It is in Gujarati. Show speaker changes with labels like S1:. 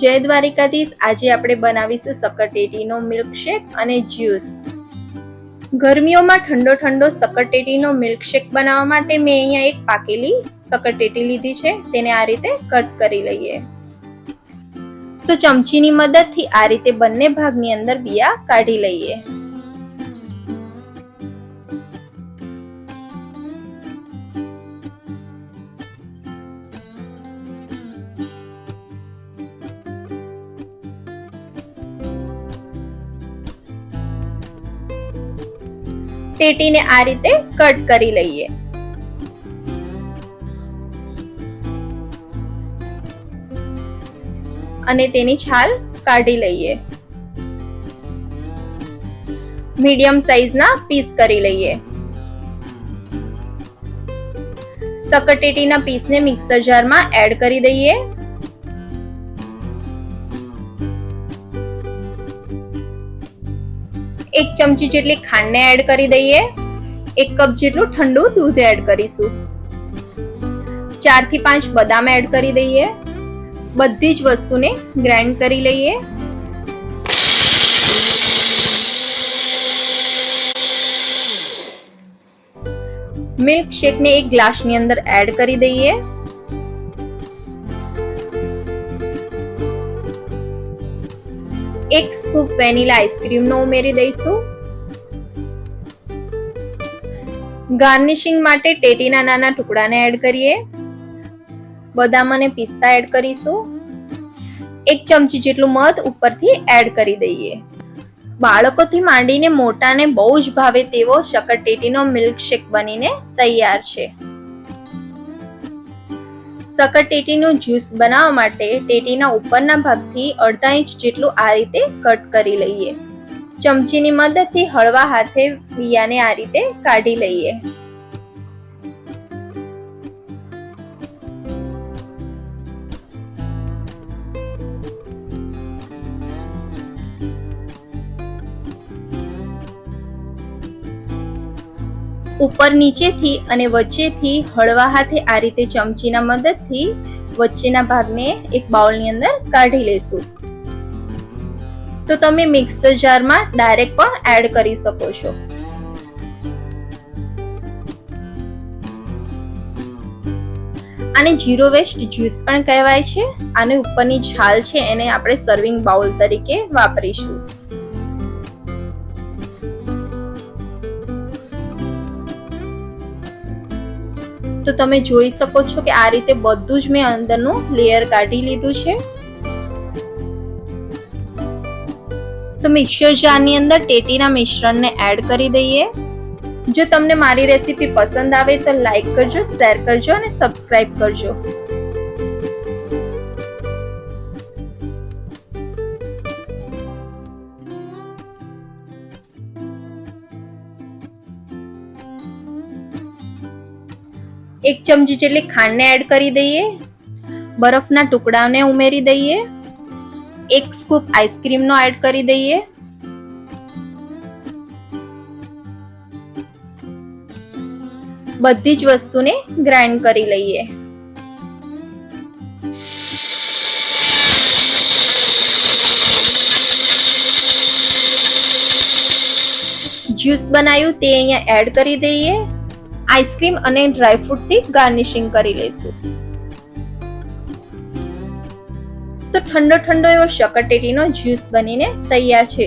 S1: જય દ્વારિકાધીશ। આજે આપણે બનાવીશું સક્કરટેટીનો મિલ્કશેક અને જ્યુસ। ગરમીઓમાં ઠંડો ઠંડો સક્કરટેટીનો મિલ્કશેક બનાવવા માટે મેં અહીંયા એક પાકેલી સક્કરટેટી લીધી છે। તેને આ રીતે કટ કરી લઈએ। તો ચમચીની મદદથી આ રીતે બંને ભાગની અંદર બિયા કાઢી લઈએ। ટેટીને આ રીતે કટ કરી લઈએ। અને તેની છાલ કાઢી લઈએ। મીડિયમ સાઈઝના પીસ કરી લઈએ। સક્કરટેટીના પીસને મિક્સર જારમાં એડ કરી દઈએ। એક ચમચી જેટલી ખાંડને એડ કરી દઈએ। 1 કપ જેટલું ઠંડુ દૂધ એડ કરીશું। 4 થી 5 બદામ એડ કરી દઈએ। બધી જ વસ્તુને ગ્રાઇન્ડ કરી લઈએ। મિલ્ક શેકને એક ગ્લાસની અંદર એડ કરી દઈએ। એક સ્કૂપ વેનીલા આઈસ્ક્રીમનો ઉમેરી દઈશું। ગાર્નિશિંગ માટે ટેટીના નાના ટુકડાને એડ કરીએ। બદામ અને પિસ્તા એડ કરીશું। 1 ચમચી જેટલું મધ ઉપરથી એડ કરી દઈએ। બાળકોથી માંડીને મોટાને બહુ જ ભાવે તેવો સક્કરટેટીનો મિલ્કશેક બનીને તૈયાર છે। સક્કરટેટીનું જ્યુસ બનાવવા માટે ટેટીના ઉપરના ભાગથી અડધા ઇંચ જેટલું આ રીતે કટ કરી લઈએ। ચમચીની મદદથી હળવા હાથે બિયાને આ રીતે કાઢી લઈએ। ઉપર નીચેથી અને વચ્ચેથી હળવા હાથે આ રીતે ચમચીના મદદથી વચ્ચેના ભાગને એક બાઉલની અંદર કાઢી લેશું। તો તમે મિક્સર જારમાં ડાયરેક્ટ પણ એડ કરી શકો છો। આને ઝીરો વેસ્ટ જ્યુસ પણ કહેવાય છે। આની ઉપરની છાલ છે એને આપણે સર્વિંગ બાઉલ તરીકે વાપરીશું। તો તમે જોઈ શકો છો કે આ રીતે બધું જ મેં અંદરનું લેયર કાઢી લીધું છે। તો મિક્સર જારની અંદર ટેટીના મિશ્રણને એડ કરી દઈએ। જો તમને મારી રેસીપી પસંદ આવે તો લાઈક કરજો, શેર કરજો અને સબસ્ક્રાઇબ કરજો। એક ચમચી જેટલી ખાંડને એડ કરી દઈએ। બરફના ટુકડાને ઉમેરી દઈએ। 1 સ્કૂપ આઈસ્ક્રીમનો એડ કરી દઈએ। બધી જ વસ્તુને ગ્રાઇન્ડ કરી લઈએ। જ્યુસ બનાવ્યું તે અહીંયા એડ કરી દઈએ। આઈસ્ક્રીમ અને ડ્રાયફ્રૂટથી ગાર્નિશિંગ કરી લઈશું। તો ઠંડો ઠંડો એવો સક્કરટેટીનો જ્યુસ બનીને તૈયાર છે।